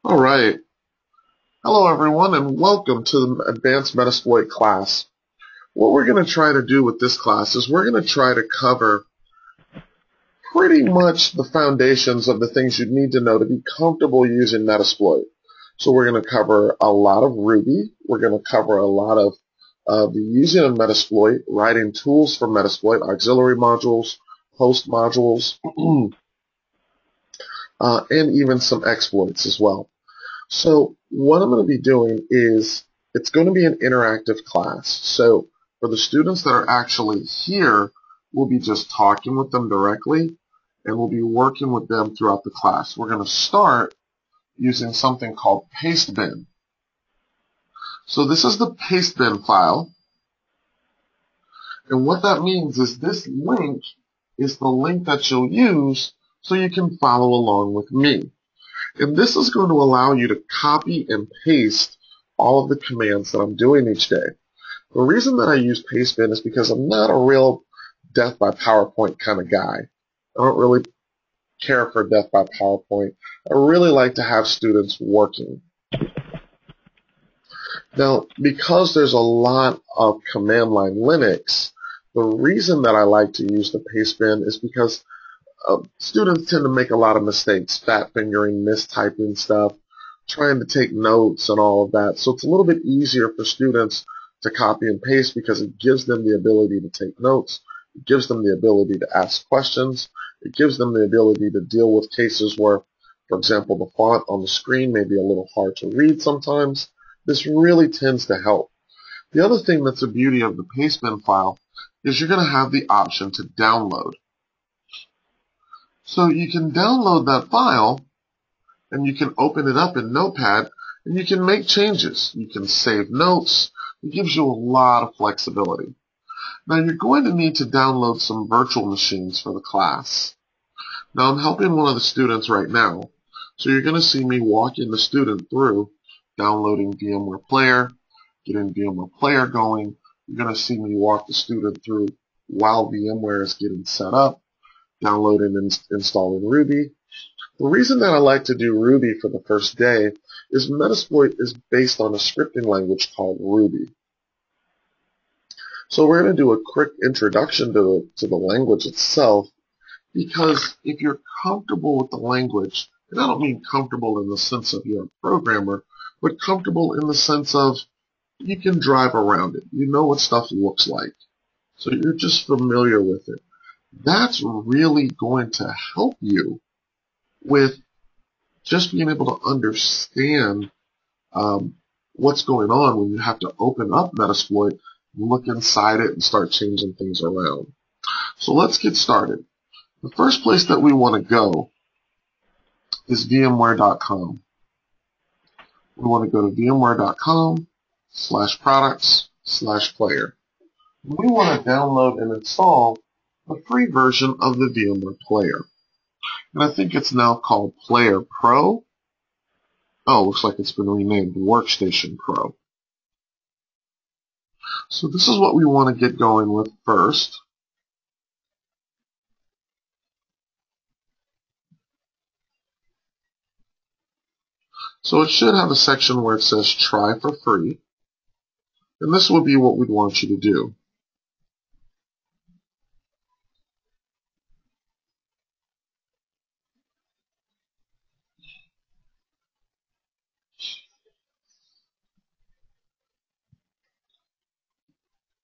All right. Hello, everyone, and welcome to the Advanced Metasploit class. What we're going to try to do with this class is we're going to try to cover pretty much the foundations of the things you need to know to be comfortable using Metasploit. So we're going to cover a lot of Ruby. We're going to cover a lot of the using of Metasploit, writing tools for Metasploit, auxiliary modules, host modules, and even some exploits as well. So what I'm going to be doing is it's going to be an interactive class. So for the students that are actually here, we'll be just talking with them directly, and we'll be working with them throughout the class. We're going to start using something called pastebin. So this is the pastebin file, and what that means is this link is the link that you'll use so you can follow along with me. And this is going to allow you to copy and paste all of the commands that I'm doing each day. The reason that I use pastebin is because I'm not a real death by PowerPoint kind of guy. I don't really care for death by PowerPoint. I really like to have students working. Now, because there's a lot of command line Linux, the reason that I like to use the pastebin is because students tend to make a lot of mistakes, fat fingering, mistyping stuff, trying to take notes and all of that. So it's a little bit easier for students to copy and paste because it gives them the ability to take notes. It gives them the ability to ask questions. It gives them the ability to deal with cases where, for example, the font on the screen may be a little hard to read sometimes. This really tends to help. The other thing that's the beauty of the pastebin file is you're going to have the option to download. So you can download that file, and you can open it up in Notepad, and you can make changes. You can save notes. It gives you a lot of flexibility. Now you're going to need to download some virtual machines for the class. Now I'm helping one of the students right now, so you're going to see me walking the student through downloading VMware Player, getting VMware Player going. You're going to see me walk the student through while VMware is getting set up, downloading and installing Ruby. The reason that I like to do Ruby for the first day is Metasploit is based on a scripting language called Ruby. So we're going to do a quick introduction to the language itself, because if you're comfortable with the language, and I don't mean comfortable in the sense of you're a programmer, but comfortable in the sense of you can drive around it. You know what stuff looks like. So you're just familiar with it. That's really going to help you with just being able to understand what's going on when you have to open up Metasploit, look inside it, and start changing things around. So let's get started. The first place that we want to go is VMware.com. We want to go to VMware.com/products/player. We want to download and install a free version of the VMware Player. And I think it's now called Player Pro. Oh, looks like it's been renamed Workstation Pro. So this is what we want to get going with first. So it should have a section where it says try for free. And this would be what we'd want you to do.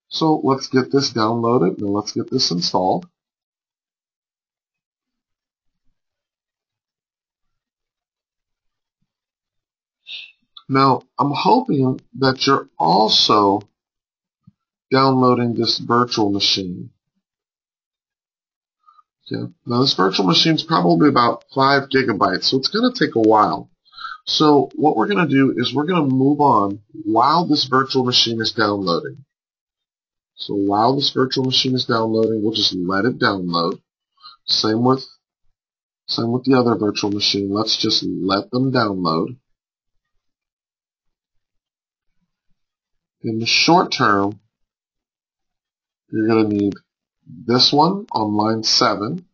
So let's get this downloaded and let's get this installed. Now, I'm hoping that you're also downloading this virtual machine. Okay. Now, this virtual machine is probably about 5 gigabytes, so it's going to take a while. So what we're going to do is we're going to move on while this virtual machine is downloading. So while this virtual machine is downloading, we'll just let it download. Same with the other virtual machine. Let's just let them download. In the short term, you're going to need this one on line 7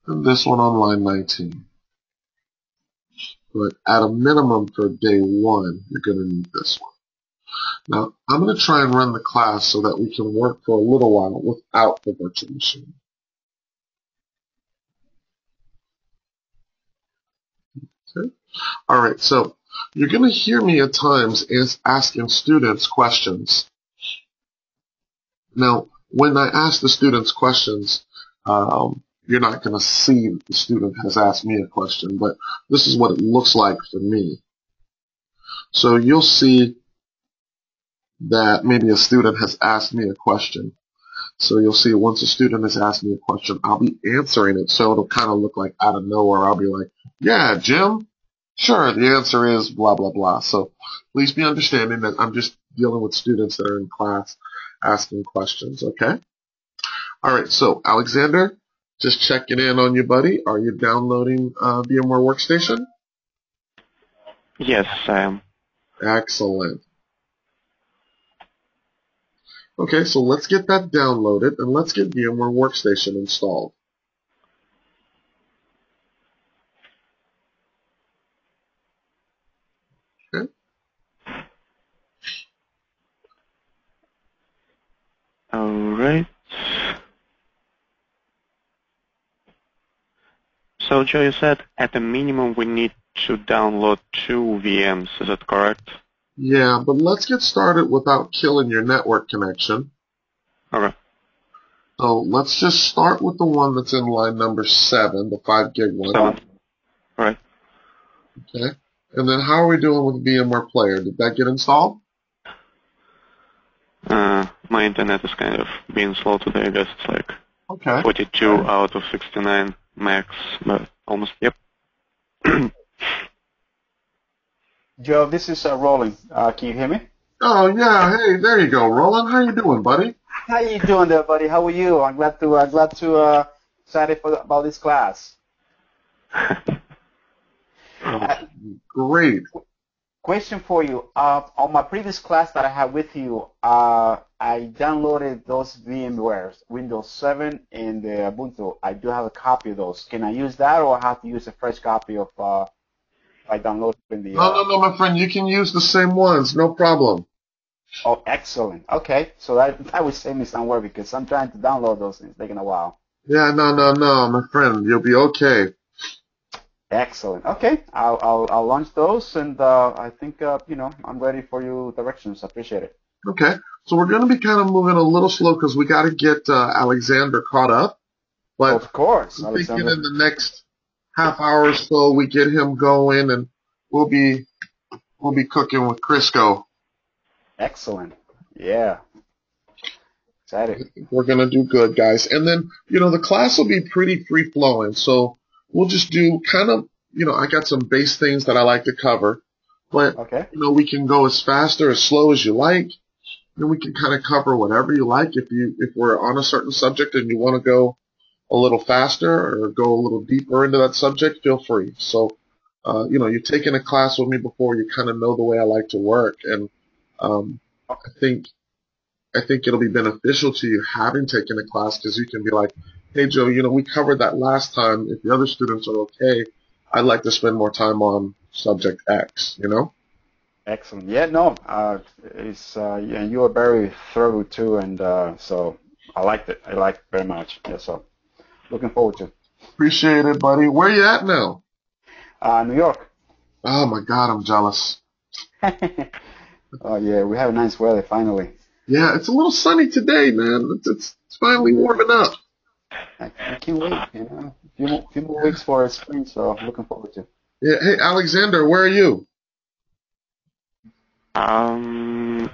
and this one on line 19. but at a minimum for day one, you're going to need this one. Now, I'm going to try and run the class so that we can work for a little while without the virtual machine. Okay. All right, so you're going to hear me at times asking students questions. Now, when I ask the students questions, you're not going to see the student has asked me a question, but this is what it looks like for me. So you'll see that maybe a student has asked me a question. So you'll see once a student has asked me a question, I'll be answering it. So it'll kind of look like out of nowhere. I'll be like, yeah, Jim, sure, the answer is blah, blah, blah. So please be understanding that I'm just dealing with students that are in class asking questions, okay? All right, so Alexander, just checking in on you, buddy. Are you downloading VMware Workstation? Yes, I am. Excellent. Okay, so let's get that downloaded and let's get VMware Workstation installed. Okay. All right. So, Joe, you said at the minimum we need to download 2 VMs. Is that correct? Yeah, but let's get started without killing your network connection. Okay. So let's just start with the one that's in line number 7, the 5 gig one. 7. All right. Okay. And then how are we doing with VMware Player? Did that get installed? My internet is kind of being slow today. I guess it's like Okay. 42 out of 69 max, but almost, yep. Joe, this is Roland. Can you hear me? Oh, yeah. Hey, there you go, Roland. How you doing, buddy? How you doing there, buddy? How are you? I'm glad to excited about this class. Great. Question for you. On my previous class that I had with you, I downloaded those VMwares, Windows 7 and Ubuntu. I do have a copy of those. Can I use that, or I have to use a fresh copy of I downloaded in the? No, my friend. You can use the same ones. No problem. Oh, excellent. Okay, so that would save me some work because I'm trying to download those things. It's taking a while. Yeah, no, my friend. You'll be okay. Excellent. Okay, I'll launch those, and I think I'm ready for your directions. I appreciate it. Okay, so we're going to be kind of moving a little slow because we got to get Alexander caught up. But of course, I'm thinking in the next half hour or so we get him going, and we'll be cooking with Crisco. Excellent. Yeah. Excited. We're going to do good, guys. And then, the class will be pretty free-flowing. So we'll just do kind of, I got some base things that I like to cover. But, okay. We can go as fast or as slow as you like. And we can kind of cover whatever you like. If we're on a certain subject and you want to go a little faster or go a little deeper into that subject, feel free. So, you've taken a class with me before. You kind of know the way I like to work. And I think it'll be beneficial to you having taken a class because you can be like, hey, Joe, we covered that last time. If the other students are okay, I'd like to spend more time on subject X, Excellent. Yeah, no, and you are very thorough too, and so I liked it. I liked it very much. Yeah, so looking forward to it. Appreciate it, buddy. Where you at now? New York. Oh, my God, I'm jealous. Oh, yeah, we have nice weather finally. Yeah, it's a little sunny today, man. It's finally warming up. I can't wait, a few more weeks for spring, so looking forward to it. Yeah, hey, Alexander, where are you? I'm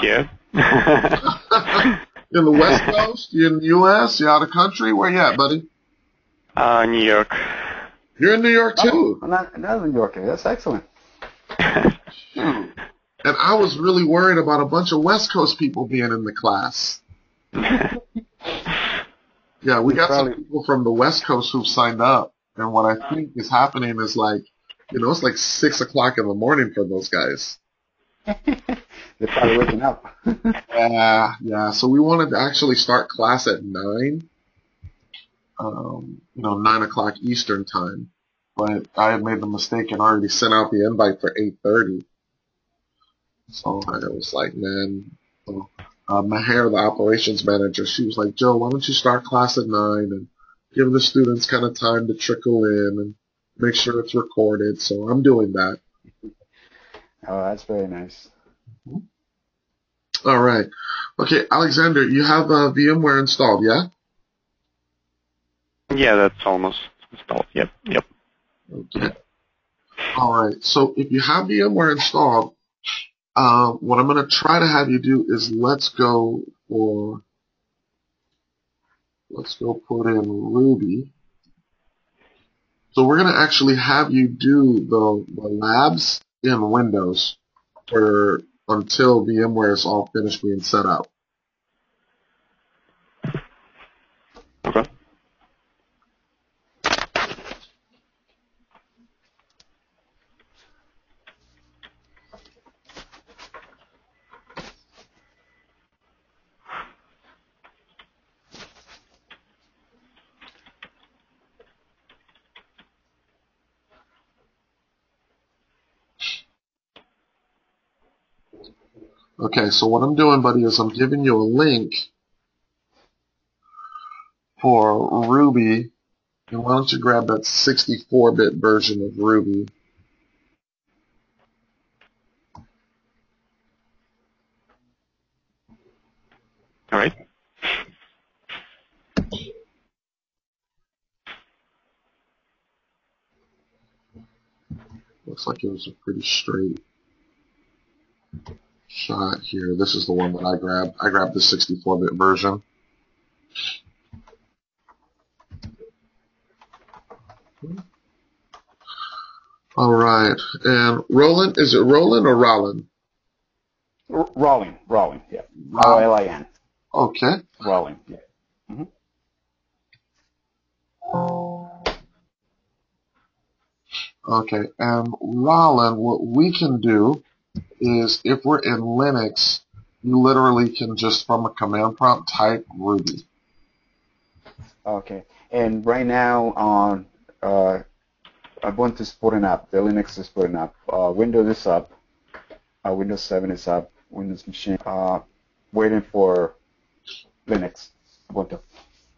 here. In the West Coast? You in the U.S.? You out of country? Where you at, buddy? New York. You're in New York, too? Oh, another New Yorker. That's excellent. And I was really worried about a bunch of West Coast people being in the class. Yeah, we got some people from the West Coast who've signed up. And what I think is happening is it's like 6 o'clock in the morning for those guys. They're probably waking up. Yeah. So we wanted to actually start class at 9, 9 o'clock Eastern time. but I had made the mistake and already sent out the invite for 8:30. So I was like, man, Maher, the operations manager, she was like, Joe, why don't you start class at 9 and give the students kind of time to trickle in and make sure it's recorded. So I'm doing that. Oh, that's very nice. All right. Okay, Alexander, you have VMware installed, yeah? Yeah, that's almost installed. Yep. Okay. All right. So if you have VMware installed, what I'm going to try to have you do is let's go put in Ruby. So we're going to actually have you do the labs in Windows until VMware is all finished being set up. Okay. Okay, so what I'm doing, buddy, is I'm giving you a link for Ruby, and why don't you grab that 64-bit version of Ruby. All right. Looks like it was a pretty straight shot here. This is the one that I grabbed. I grabbed the 64-bit version. All right. And Roland, is it Roland or Rollin? Rolling, yeah. Rollin. Rolin. Okay. Rolling, yeah. Mm-hmm. Okay. And Rollin, what we can do is if we're in Linux, you literally can just from a command prompt type Ruby. Okay. And right now on Ubuntu is putting up, the Linux is putting up, Windows is up, Windows 7 is up, Windows machine, waiting for Linux, Ubuntu.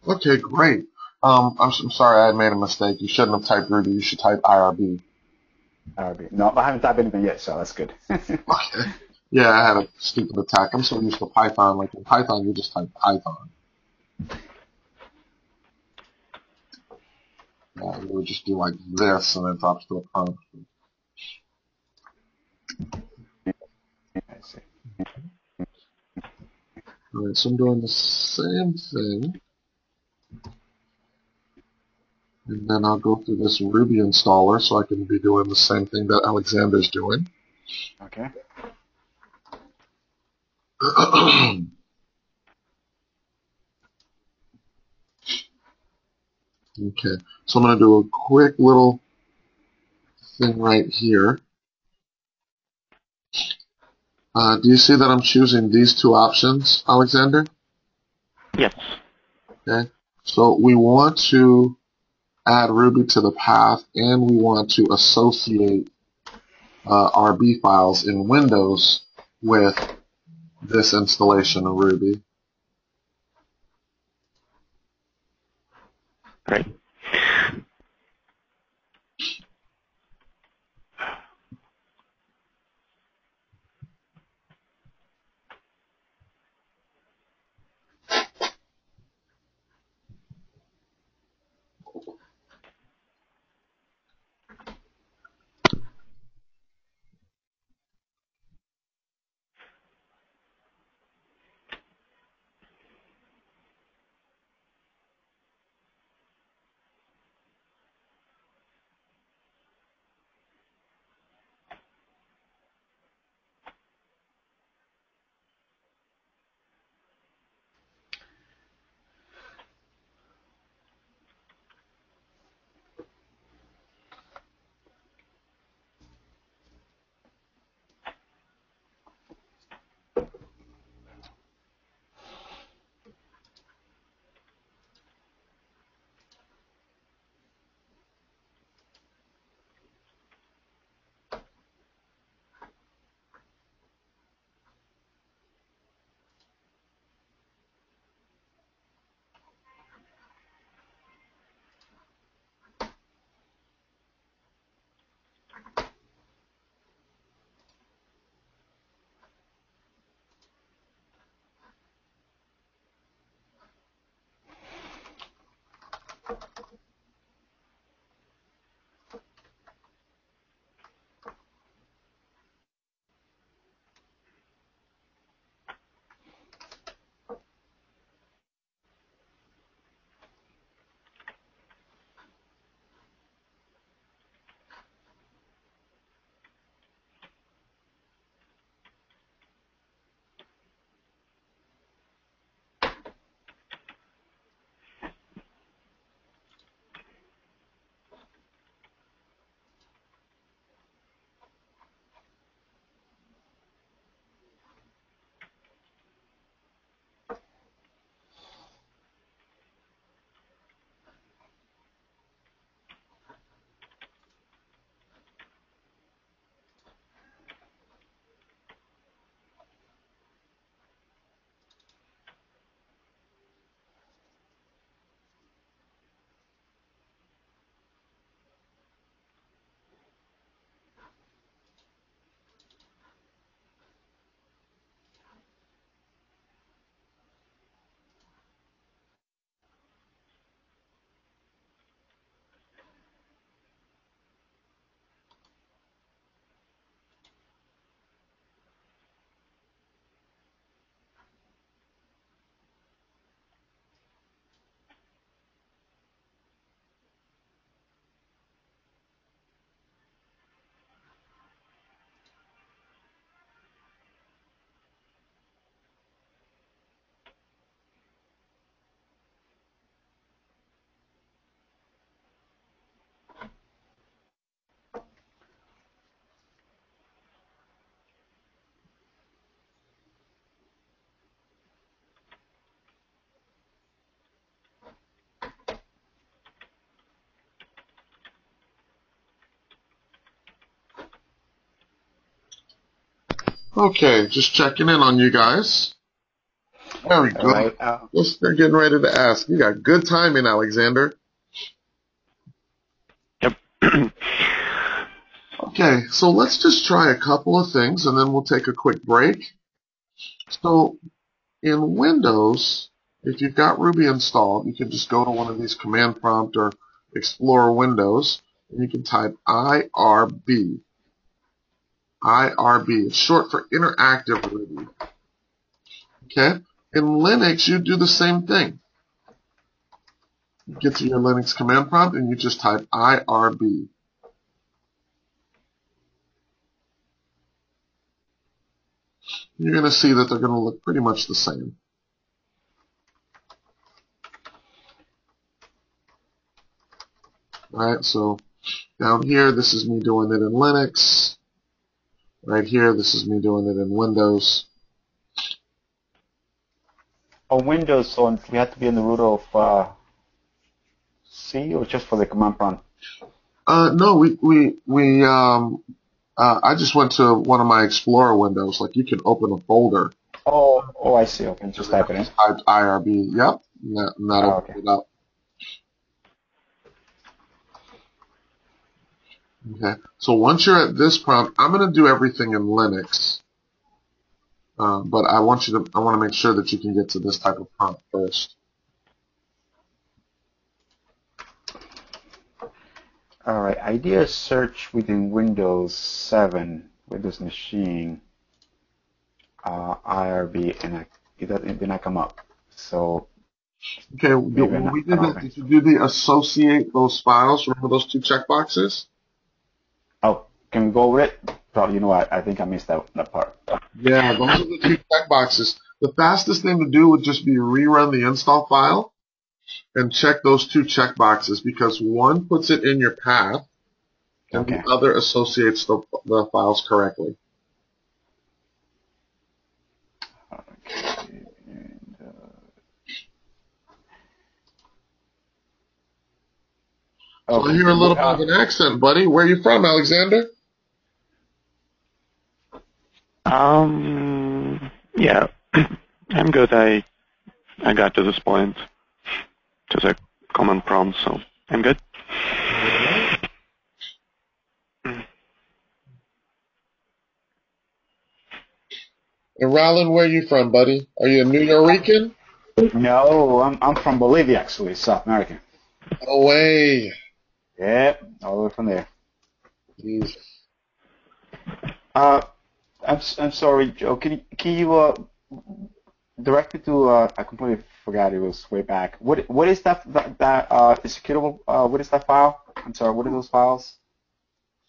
Okay, great. I'm sorry I made a mistake. You shouldn't have typed Ruby. You should type IRB. IRB. No, I haven't typed anything yet, so that's good. Okay. Yeah, I had a stupid attack. I'm so used to Python. Like in Python, you just type Python. Yeah, you would just do like this and then drops to a prompt. I see. All right, so I'm doing the same thing. And then I'll go through this Ruby installer so I can be doing the same thing that Alexander's doing. Okay. Okay, so I'm going to do a quick little thing right here. Do you see that I'm choosing these two options, Alexander? Yes. Okay, so we want to add Ruby to the path and we want to associate RB files in Windows with this installation of Ruby. All right. Okay, just checking in on you guys. Very All good. right. Yes, they're getting ready to ask. You got good timing, Alexander. Yep. Okay, so let's just try a couple of things and then we'll take a quick break. So in Windows, if you've got Ruby installed, you can just go to one of these command prompt or Explorer windows and you can type IRB. IRB. It's short for Interactive Ruby. Okay? In Linux, you do the same thing. You get to your Linux command prompt and you just type IRB. You're going to see that they're going to look pretty much the same. Alright, so down here, this is me doing it in Linux. Right here, this is me doing it in Windows. On Windows, so we have to be in the root of C or just for the command prompt? No, I just went to one of my Explorer windows. Like you can open a folder. Oh, I see. Okay, just type it in. Type IRB. Yep, and that'll open it up. Okay, so once you're at this prompt, I'm going to do everything in Linux, but I want to make sure that you can get to this type of prompt first. All right, I did a search within Windows 7, Windows machine, IRB, and it did not come up. So okay, when we did that, did you do the associate those files? Remember those two checkboxes? Oh, can we go over it? Probably, you know what? I think I missed that part. Yeah, those are the two checkboxes. The fastest thing to do would just be rerun the install file and check those two checkboxes because one puts it in your path and the other associates the files correctly. Okay. So I hear a little bit of an accent, buddy. Where are you from, Alexander? Yeah, I'm good. I got to this point. Just a common prompt, so I'm good. And Rylan, where are you from, buddy? Are you a New Yorican? No, I'm from Bolivia, actually, South America. No way. Yeah, all the way from there. Jeez. I'm sorry, Joe. Can you direct me to? I completely forgot. It was way back. What is that executable? What is that file? I'm sorry. What are those files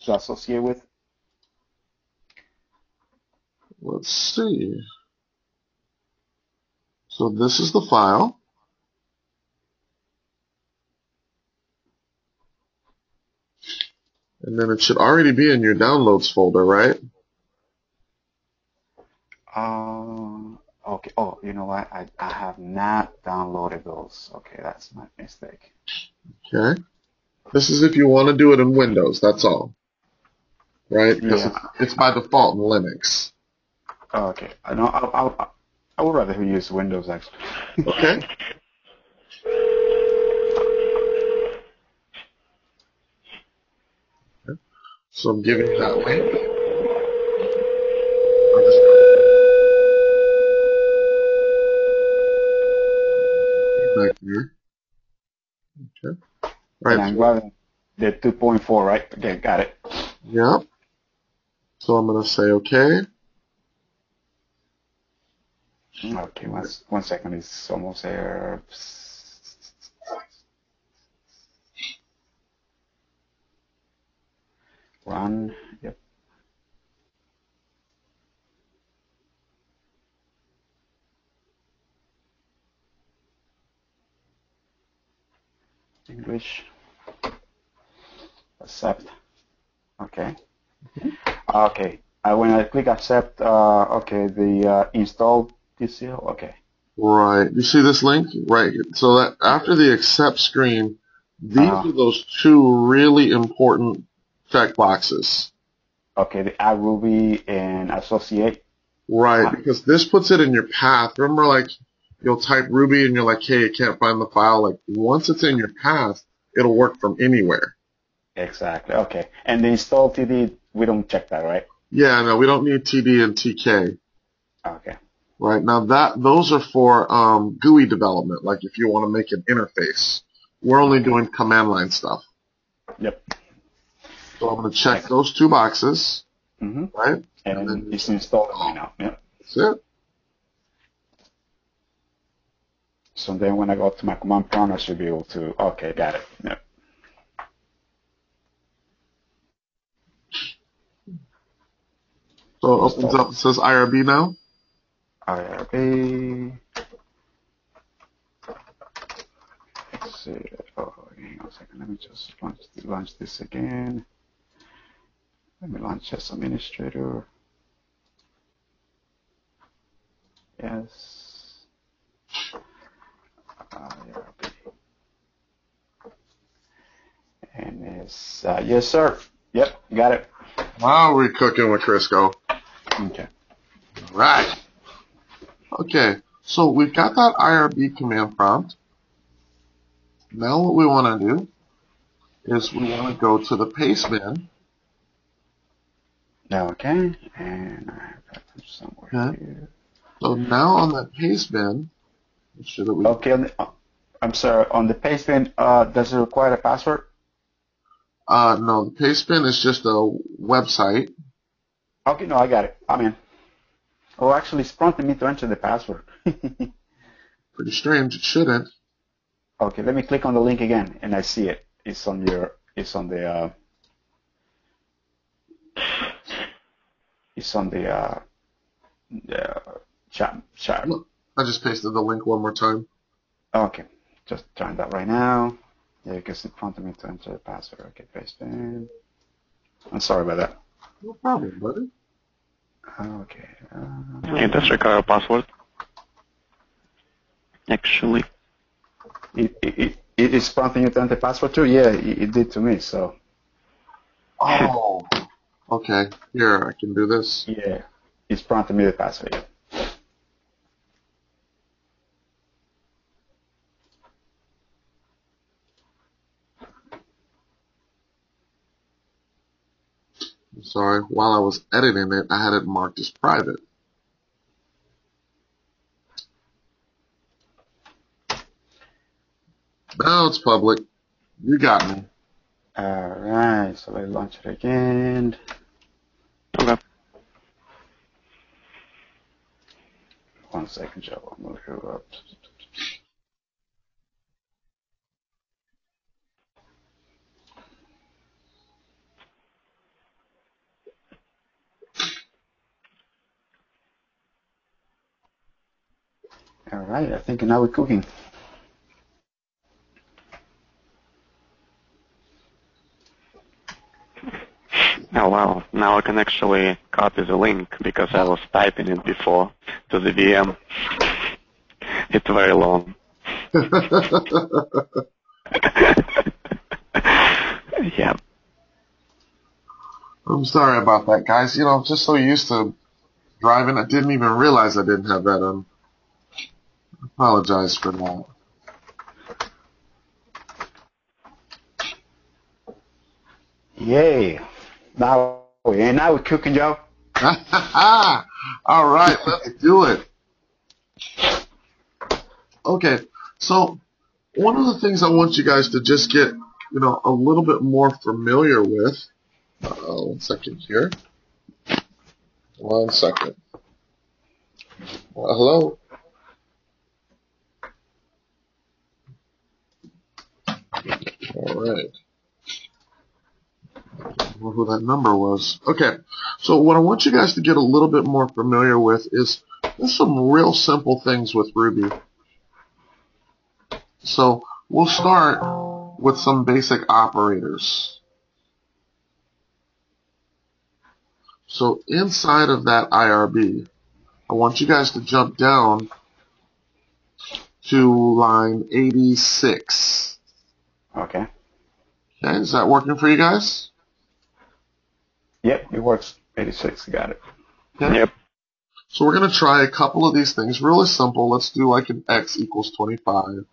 to associate with? Let's see. So this is the file. And then it should already be in your downloads folder, right? Okay. Oh, you know what? I have not downloaded those. Okay, that's my mistake. Okay. This is if you want to do it in Windows, that's all. Right? Because it's by default in Linux. Okay. No, I would rather use Windows, actually. Okay. So I'm giving you that link. Back here. Okay. Right. And I'm grabbing the 2.4, right? Okay, got it. Yep. So I'm going to say OK. Okay, one second. It's almost there. Run. Yep. English. Accept. Okay. Okay. When I click accept, okay, the install TCL. Okay. Right. You see this link? Right. So that after the accept screen, these are those two really important checkboxes. Okay, the add Ruby and associate. Right, because this puts it in your path. Remember, like, you'll type Ruby and you're like, hey, I can't find the file. Like, once it's in your path, it'll work from anywhere. Exactly. Okay. And the install TD, we don't check that, right? Yeah, no, we don't need TD and TK. Okay. Right, now those are for GUI development, like if you want to make an interface. We're only doing command line stuff. Yep. So I'm going to check those two boxes, right? And then it's installed right now. Yep. That's it. So then when I go to my command prompt, I should be able to, okay, got it. Yep. So it opens up, it says IRB now. IRB. Let's see. Oh, hang on a second. Let me just launch this again. Let me launch as administrator. Yes. IRB. And it's, yes, sir. Yep, got it. Wow, we're cooking with Crisco. Okay. Right. Okay, so we've got that IRB command prompt. Now what we want to do is we want to go to the paste bin. Okay, and I have that somewhere here. So now on that paste bin, make sure that we... Okay, I'm sorry, on the paste bin, does it require a password? No, the paste bin is just a website. Okay, no, I got it. I'm in. Oh, actually, it's prompting me to enter the password. Pretty strange. It shouldn't. Okay, let me click on the link again, and I see it. It's on the chat. Look, I just pasted the link one more time. Okay, just trying that right now. Yeah, because it prompted me to enter the password. Okay, paste in. I'm sorry about that. No problem, buddy. Okay. It does require a password. Actually. It is prompting you to enter password too? Yeah, it did to me, so. Oh. Okay. Here, I can do this. Yeah, it's prompting me the password. I'm sorry. While I was editing it, I had it marked as private. Now it's public. You got me. Alright, so let's launch it again. Okay. 1 second, Joe. I'll move you up. Alright, I think now we're cooking. Oh wow, now I can actually copy the link because I was typing it before to the VM. It's very long. Yeah. I'm sorry about that, guys. You know, I'm just so used to driving, I didn't even realize I didn't have that on. I apologize for that. Yay! Now we're cooking, Joe. All right, let's do it. Okay, so one of the things I want you guys to just get, you know, a little bit more familiar with. 1 second here. 1 second. Hello. All right. I don't know who that number was. Okay, so what I want you guys to get a little bit more familiar with is there's some real simple things with Ruby. So we'll start with some basic operators. So inside of that IRB, I want you guys to jump down to line 86. Okay. Okay, is that working for you guys? Yep, it works. 86, got it. Okay. Yep. So we're going to try a couple of these things. Really simple. Let's do like an x equals 25.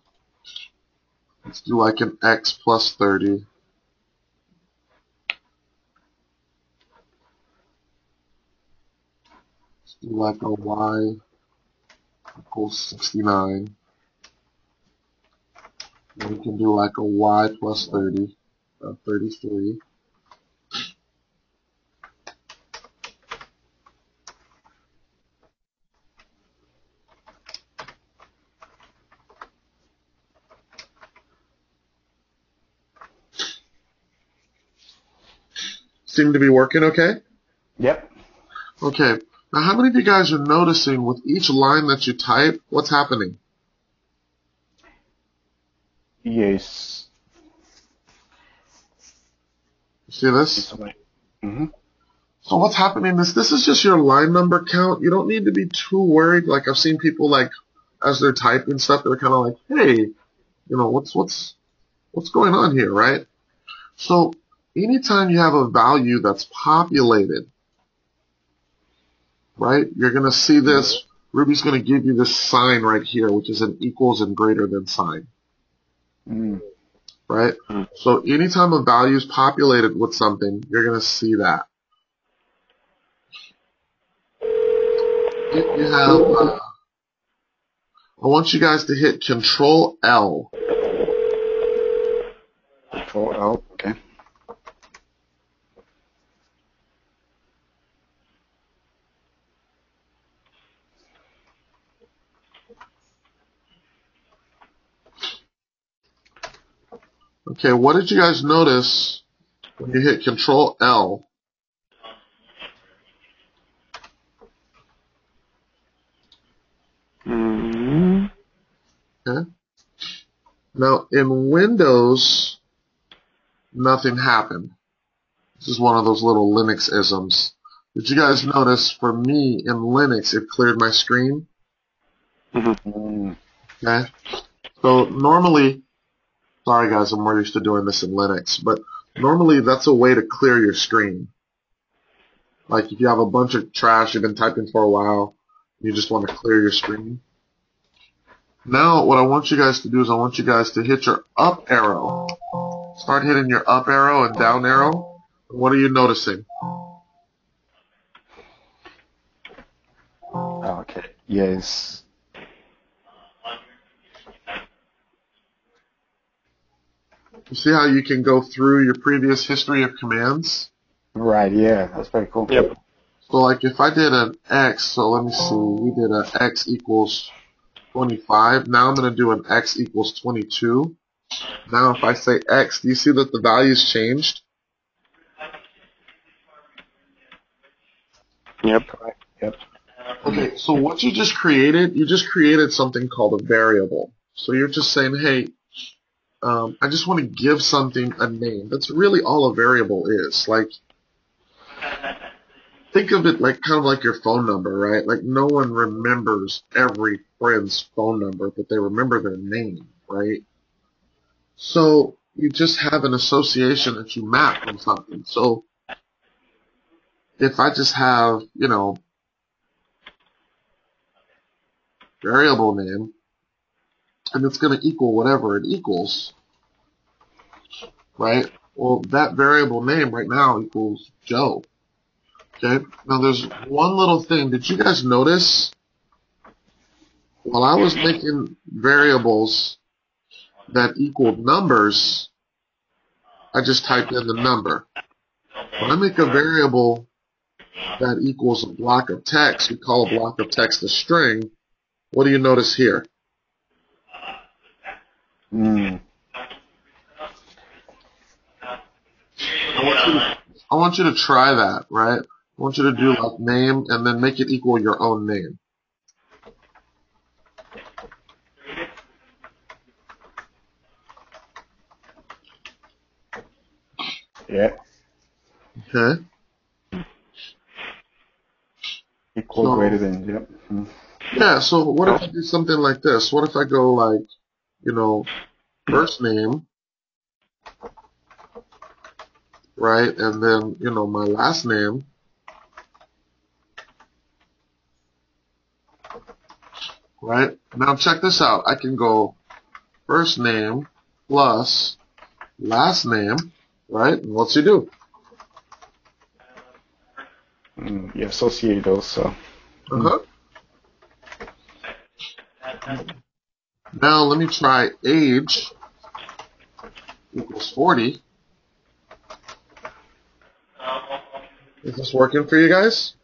Let's do like an x plus 30. Let's do like a y equals 69. Then we can do like a y plus 30, 33. Seem to be working okay? Yep. Okay. Now how many of you guys are noticing with each line that you type, what's happening? Yes. You see this? Mm-hmm. So what's happening is this is just your line number count. You don't need to be too worried. Like I've seen people like as they're typing stuff, they're kind of like, hey, what's going on here, right? So anytime you have a value that's populated, right, you're going to see this. Ruby's going to give you this sign right here, which is an equals and greater than sign. Right? So anytime a value is populated with something, you're going to see that. You have, I want you guys to hit Control L. Control L, okay. Okay, what did you guys notice when you hit Control L? Okay. Now, in Windows, nothing happened. This is one of those little Linux isms. Did you guys notice, for me, in Linux, it cleared my screen? Okay. So normally, sorry guys, I'm more used to doing this in Linux, but normally that's a way to clear your screen. Like if you have a bunch of trash you've been typing for a while, you just want to clear your screen. Now, what I want you guys to do is I want you guys to hit your up arrow. Start hitting your up arrow and down arrow. What are you noticing? Okay. Yes. You see how you can go through your previous history of commands? Right, yeah. That's very cool. Yep. So like if I did an X, so let me see, we did an X equals 25. Now I'm going to do an X equals 22. Now if I say X, do you see that the value's changed? Yep. Yep. Okay, so what you just created something called a variable. So you're just saying, hey, I just want to give something a name. That's really all a variable is. Like, think of it like kind of like your phone number, right? Like no one remembers every friend's phone number, but they remember their name, right? So you just have an association that you map from something. So if I just have, variable name, and it's going to equal whatever it equals, right? Well, that variable name right now equals Joe. Okay? Now there's one little thing. Did you guys notice while I was making variables that equaled numbers, I just typed in the number. When I make a variable that equals a block of text, we call a block of text a string. What do you notice here? I want you to try that, right? I want you to do like name and then make it equal your own name. Yeah. Okay? Equal, greater than, yep. Yeah, so what if I do something like this? What if I go like, first name, right, and then, my last name, right? Now check this out. I can go first name plus last name, right? And what's he do? You associate those, so. Uh-huh. Now let me try age equals 40. Is this working for you guys?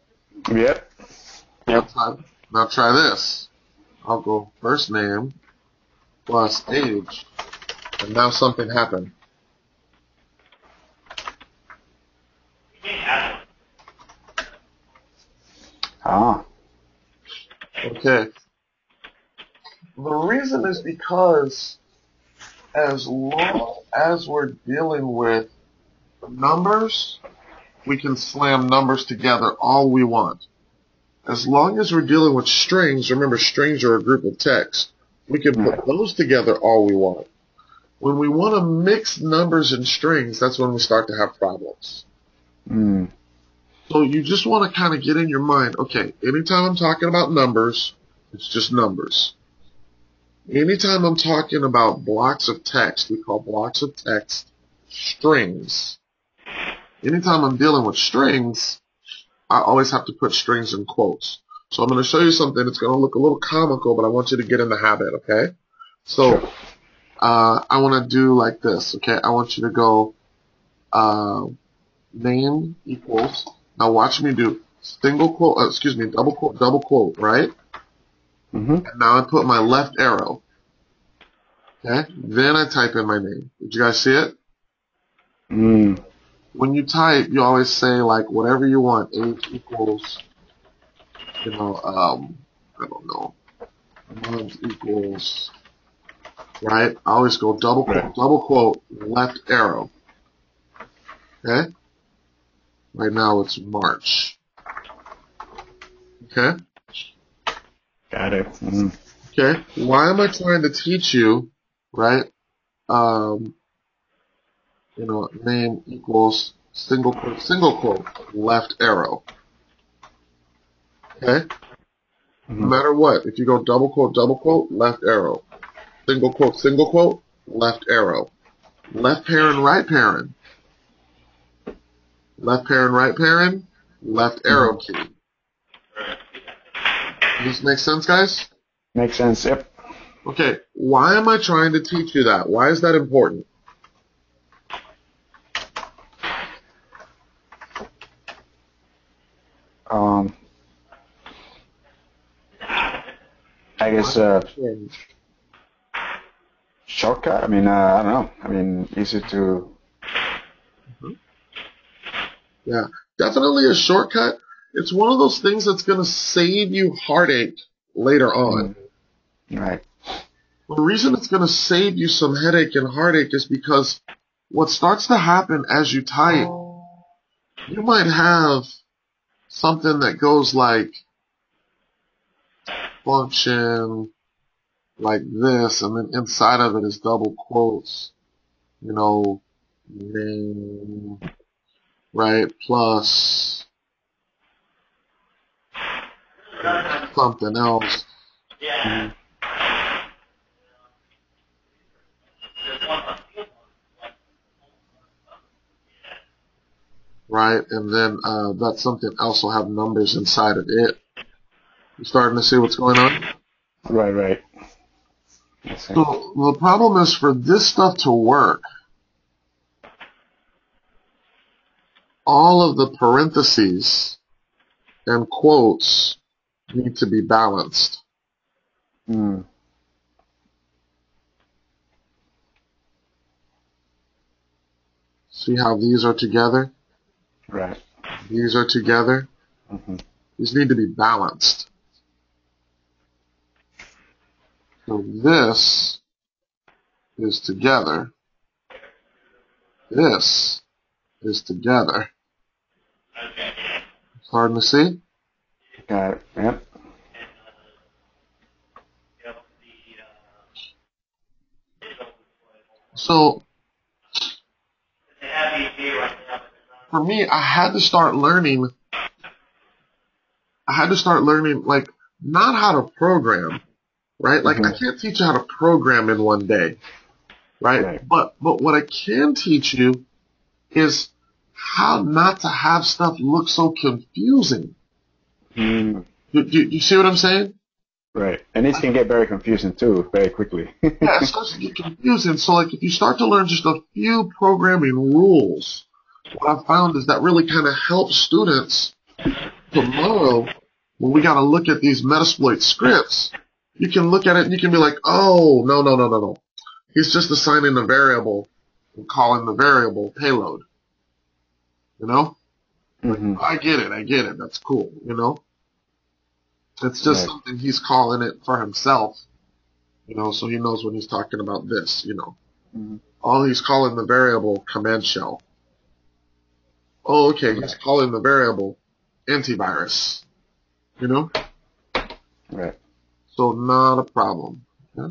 Yep. Now try this. I'll go first name plus age, and now something happened. Ah. Okay. The reason is because as long as we're dealing with numbers, we can slam numbers together all we want. As long as we're dealing with strings, remember strings are a group of text, we can put those together all we want. When we want to mix numbers and strings, that's when we start to have problems. So you just want to kind of get in your mind, okay, anytime I'm talking about numbers, it's just numbers. Anytime I'm talking about blocks of text, we call blocks of text strings. Anytime I'm dealing with strings, I always have to put strings in quotes. So I'm going to show you something that's going to look a little comical, but I want you to get in the habit, okay? So I want to do like this, okay? I want you to go name equals. Now watch me do double quote, right? And now I put my left arrow. Okay? Then I type in my name. Did you guys see it? When you type, you always say like whatever you want. Age equals, I don't know. Month equals, right? I always go double quote, left arrow. Okay? Right now it's March. Okay? Got it. Okay? Why am I trying to teach you, right? Name equals single quote, left arrow. Okay? No matter what, if you go double quote, left arrow. Single quote, left arrow. Left parent, right parent. Left parent, right parent, left arrow key. Does this make sense, guys? Makes sense, yep. Okay, why am I trying to teach you that? Why is that important? I guess shortcut. I mean, I don't know. I mean, easy to. Yeah, definitely a shortcut. It's one of those things that's going to save you heartache later on. Right. The reason it's going to save you some headache and heartache is because what starts to happen as you type, you might have something that goes like function like this, and then inside of it is double quotes, name, right, plus something else. Right, and then that something else will have numbers inside of it. You starting to see what's going on? Right. So the problem is for this stuff to work, all of the parentheses and quotes need to be balanced. See how these are together? Right. These are together. These need to be balanced. So this is together. This is together. Hard to see? Got it. Yep. So for me, I had to start learning like not how to program, right? Like I can't teach you how to program in one day, right? But what I can teach you is how not to have stuff look so confusing. You see what I'm saying? Right. And this can get very confusing too, very quickly. Yeah, it starts to get confusing. So like if you start to learn just a few programming rules, what I've found is that really kind of helps students tomorrow when we got to look at these Metasploit scripts. You can look at it and you can be like, oh, no. He's just assigning a variable and calling the variable payload. You know? I get it. That's cool, you know? It's just something he's calling it for himself, you know, so he knows when he's talking about this, you know. Oh, he's calling the variable command shell. Oh, okay, he's calling the variable antivirus, you know? Right. So not a problem. Yeah?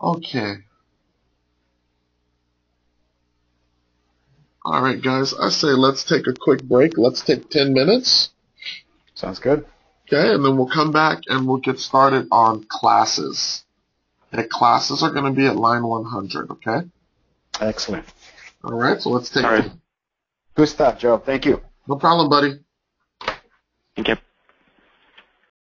Okay. All right, guys, I say let's take a quick break. Let's take 10 minutes. Sounds good. Okay, and then we'll come back and we'll get started on classes. Okay, classes are going to be at line 100, okay? Excellent. All right, so let's take All right. Good stuff, Joe. Thank you. No problem, buddy. Thank you.